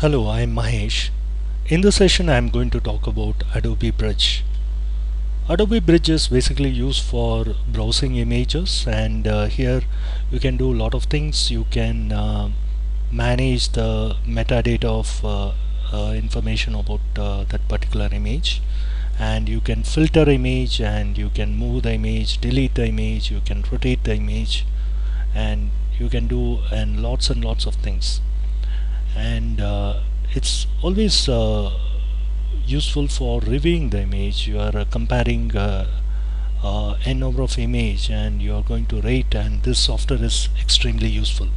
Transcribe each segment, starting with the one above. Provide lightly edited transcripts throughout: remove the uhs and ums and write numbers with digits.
Hello, I am Mahesh. In this session, I am going to talk about Adobe Bridge. Adobe Bridge is basically used for browsing images, and here you can do a lot of things. You can manage the metadata of information about that particular image, and you can filter image, and you can move the image, delete the image, you can rotate the image, and you can do and lots of things. And it's always useful for reviewing the image. You are comparing a number of image and you are going to rate, and this software is extremely useful.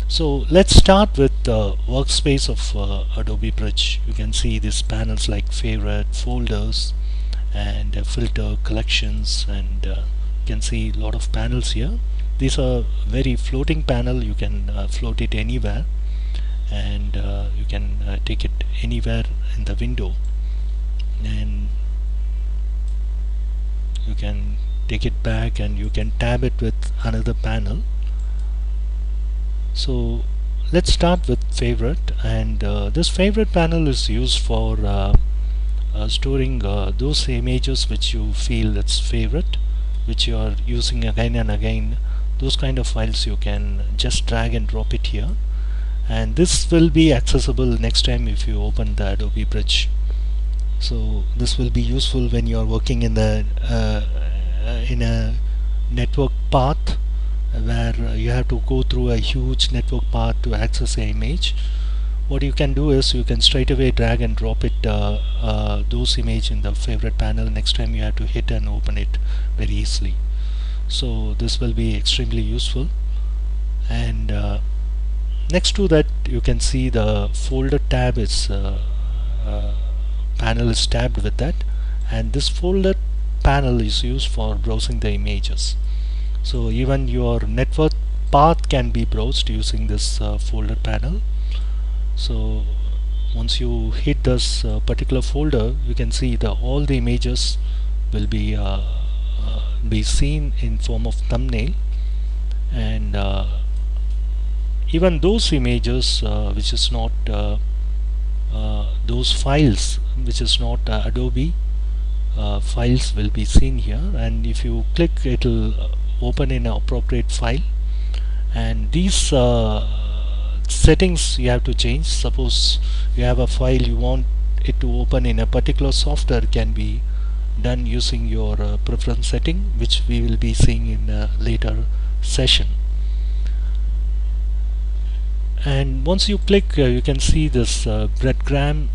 So let's start with the workspace of Adobe Bridge. You can see these panels like favorite, folders, and filter, collections, and you can see a lot of panels here. These are very floating panel. You can float it anywhere, and you can take it anywhere in the window, and you can take it back and you can tab it with another panel. So let's start with favorite, and this favorite panel is used for storing those images which you feel it's favorite, which you are using again and again. Those kind of files you can just drag and drop it here, and this will be accessible next time if you open the Adobe Bridge. So this will be useful when you are working in a network path where you have to go through a huge network path to access an image. What you can do is you can straight away drag and drop it those image in the favorite panel. Next time you have to hit and open it very easily. So this will be extremely useful. And next to that, you can see the folder tab is panel is tabbed with that, and this folder panel is used for browsing the images. So even your network path can be browsed using this folder panel. So once you hit this particular folder, you can see the all the images will be seen in form of thumbnail, and even those images which is not those files which is not Adobe files will be seen here, and if you click it will open in an appropriate file. And these settings you have to change. Suppose you have a file you want it to open in a particular software, can be done using your preference setting, which we will be seeing in a later session. And once you click, you can see this breadcrumb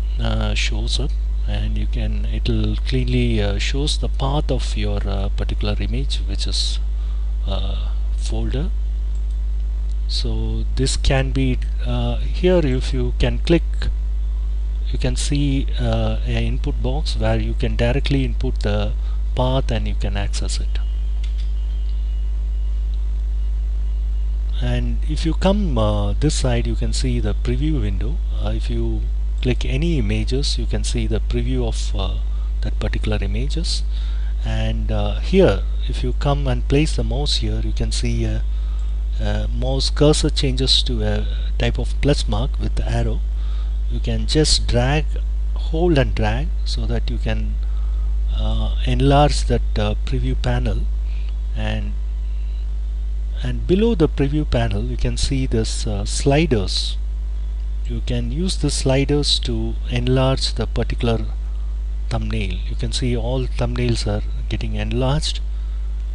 shows up, and it'll cleanly shows the path of your particular image, which is folder. So this can be here. If you can click, you can see an input box where you can directly input the path and you can access it. And if you come this side, you can see the preview window. If you click any images, you can see the preview of that particular images. And here, if you come and place the mouse here, you can see mouse cursor changes to a type of plus mark with the arrow. You can just drag, hold and drag, so that you can enlarge that preview panel. And below the preview panel, you can see this sliders. You can use the sliders to enlarge the particular thumbnail. You can see all thumbnails are getting enlarged,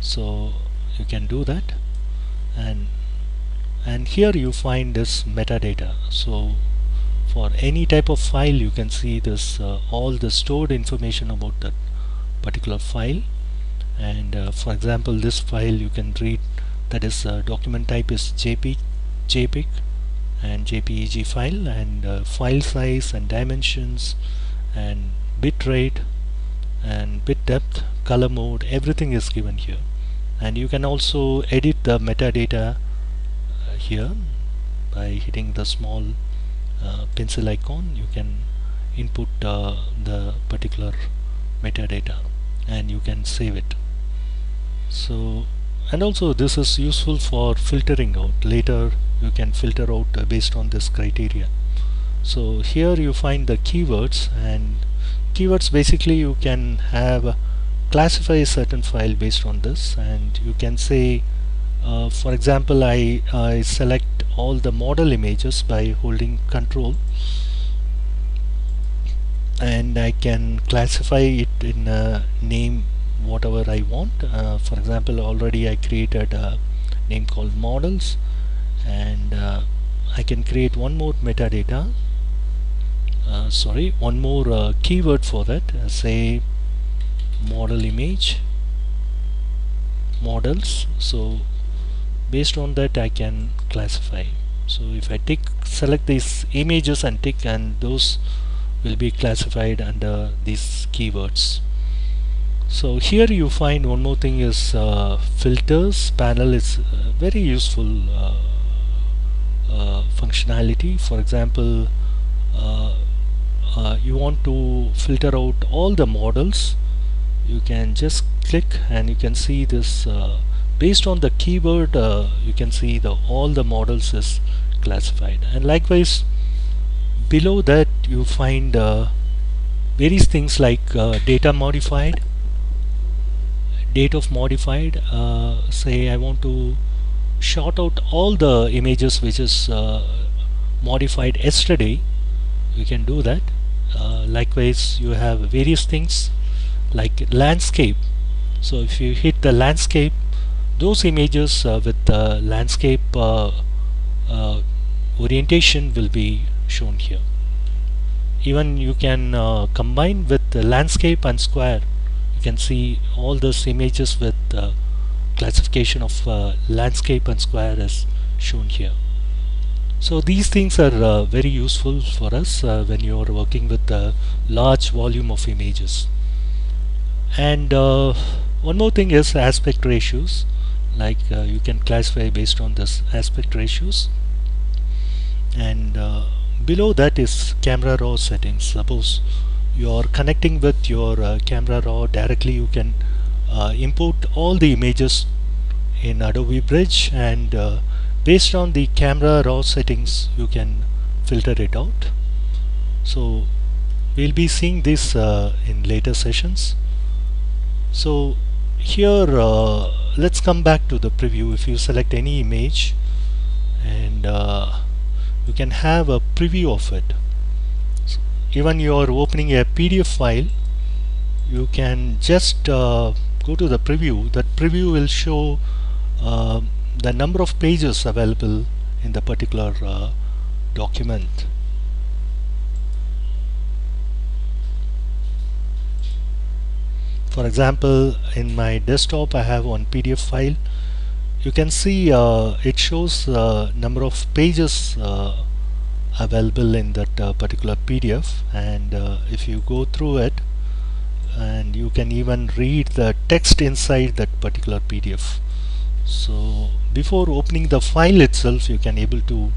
so you can do that. And here you find this metadata. So for any type of file, you can see this all the stored information about that particular file. And for example, this file you can read, that is document type is JPEG and JPEG file, and file size and dimensions and bit rate and bit depth, color mode, everything is given here. And you can also edit the metadata here by hitting the small pencil icon. You can input the particular metadata and you can save it. So, and also this is useful for filtering out. Later you can filter out based on this criteria. So here you find the keywords, and keywords basically you can have classify a certain file based on this, and you can say for example I select all the model images by holding control, and I can classify it in a name whatever I want. For example, already I created a name called models, and I can create one more metadata, one more keyword for that, say model image models. So based on that I can classify. So if I select these images and tick, and those will be classified under these keywords. So here you find one more thing is filters panel is very useful functionality. For example, you want to filter out all the models, you can just click and you can see this based on the keyword you can see all the models is classified. And likewise below that you find various things like data modified, date of modified. Say I want to sort out all the images which is modified yesterday, you can do that. Likewise you have various things like landscape. So if you hit the landscape, those images with the landscape orientation will be shown here. Even you can combine with the landscape and square. You can see all those images with classification of landscape and square is shown here. So these things are very useful for us when you are working with a large volume of images. And one more thing is aspect ratios. Like you can classify based on this aspect ratios. And below that is camera raw settings. Suppose you are connecting with your camera raw directly, you can import all the images in Adobe Bridge, and based on the camera raw settings you can filter it out. So we'll be seeing this in later sessions. So here let's come back to the preview. If you select any image, and you can have a preview of it. So even you are opening a PDF file, you can just go to the preview. That preview will show the number of pages available in the particular document. For example, in my desktop I have one PDF file. You can see it shows number of pages available in that particular PDF, and if you go through it, and you can even read the text inside that particular PDF. So before opening the file itself, you can able to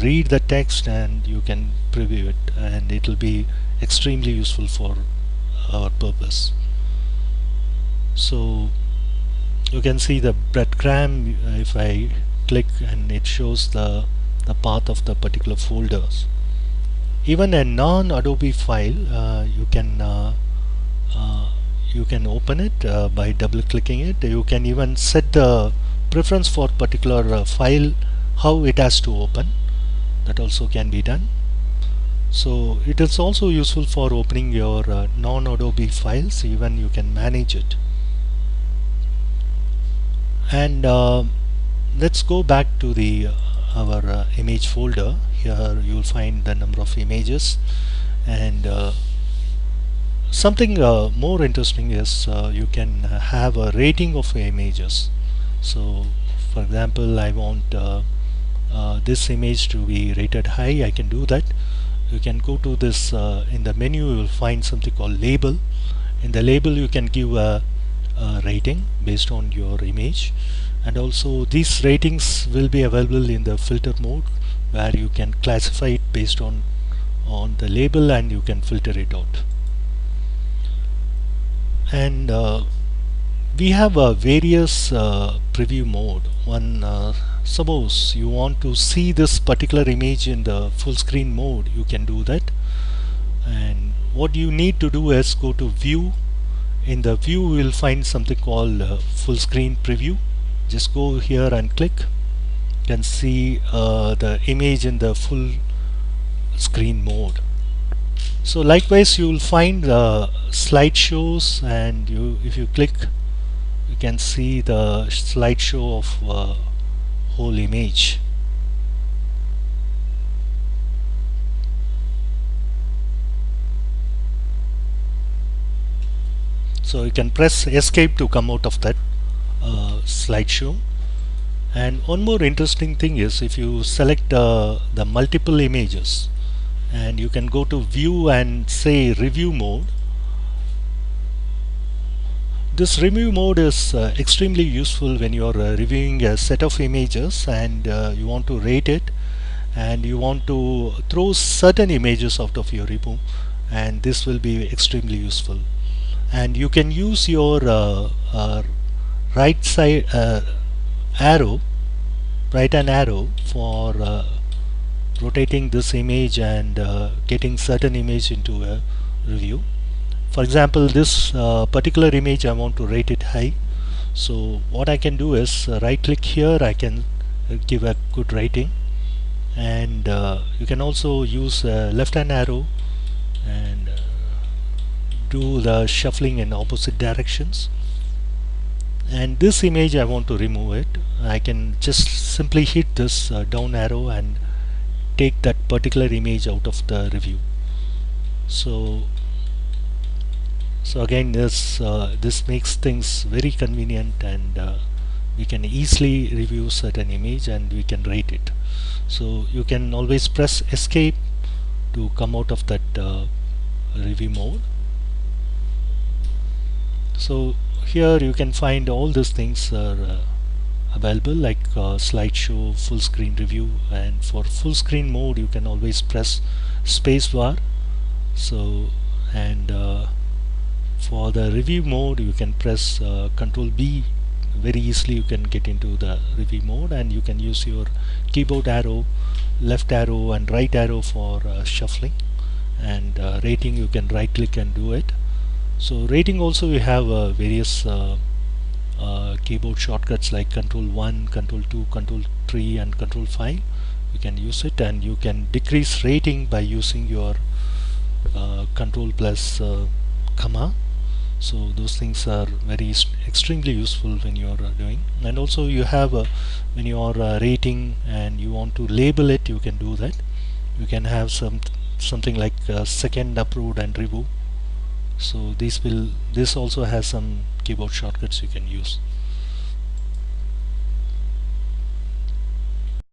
read the text and you can preview it, and it will be extremely useful for our purpose. So you can see the breadcrumb. If I click, and it shows the path of the particular folders. Even a non-Adobe file you can open it by double clicking it. You can even set the preference for particular file how it has to open. That also can be done. So it is also useful for opening your non-Adobe files. Even you can manage it. And let's go back to the our image folder. Here you will find the number of images, and something more interesting is you can have a rating of images. So for example, I want this image to be rated high. I can do that. You can go to this in the menu, you will find something called label. In the label you can give a rating based on your image, and also these ratings will be available in the filter mode, where you can classify it based on the label, and you can filter it out. And we have various preview mode. One suppose you want to see this particular image in the full screen mode, you can do that. And what you need to do is go to view. In the view you will find something called full screen preview. Just go here and click. You can see the image in the full screen mode. So likewise you will find slideshows, and if you click, you can see the slideshow of whole image. So you can press escape to come out of that slideshow. And one more interesting thing is, if you select the multiple images and you can go to view and say review mode, this review mode is extremely useful when you are reviewing a set of images and you want to rate it, and you want to throw certain images out of your review, and this will be extremely useful. And you can use your right side arrow, right hand arrow, for rotating this image and getting certain image into a review. For example, this particular image I want to rate it high, so what I can do is right click here, I can give a good rating. And you can also use left hand arrow and do the shuffling in opposite directions. And this image I want to remove it, I can just simply hit this down arrow and take that particular image out of the review. So again, this makes things very convenient, and we can easily review certain image and we can rate it. So you can always press escape to come out of that review mode. So here you can find all these things are available, like slideshow, full screen review. And for full screen mode you can always press spacebar. So and for the review mode you can press Control B. Very easily you can get into the review mode, and you can use your keyboard arrow, left arrow and right arrow for shuffling. And rating, you can right click and do it. So rating also, we have various keyboard shortcuts like Control 1, Control 2, Control 3 and Control 5. You can use it, and you can decrease rating by using your Control plus comma. So those things are very extremely useful when you are doing. And also you have when you are rating and you want to label it, you can do that. You can have something like second, approved and review. So this also has some keyboard shortcuts you can use.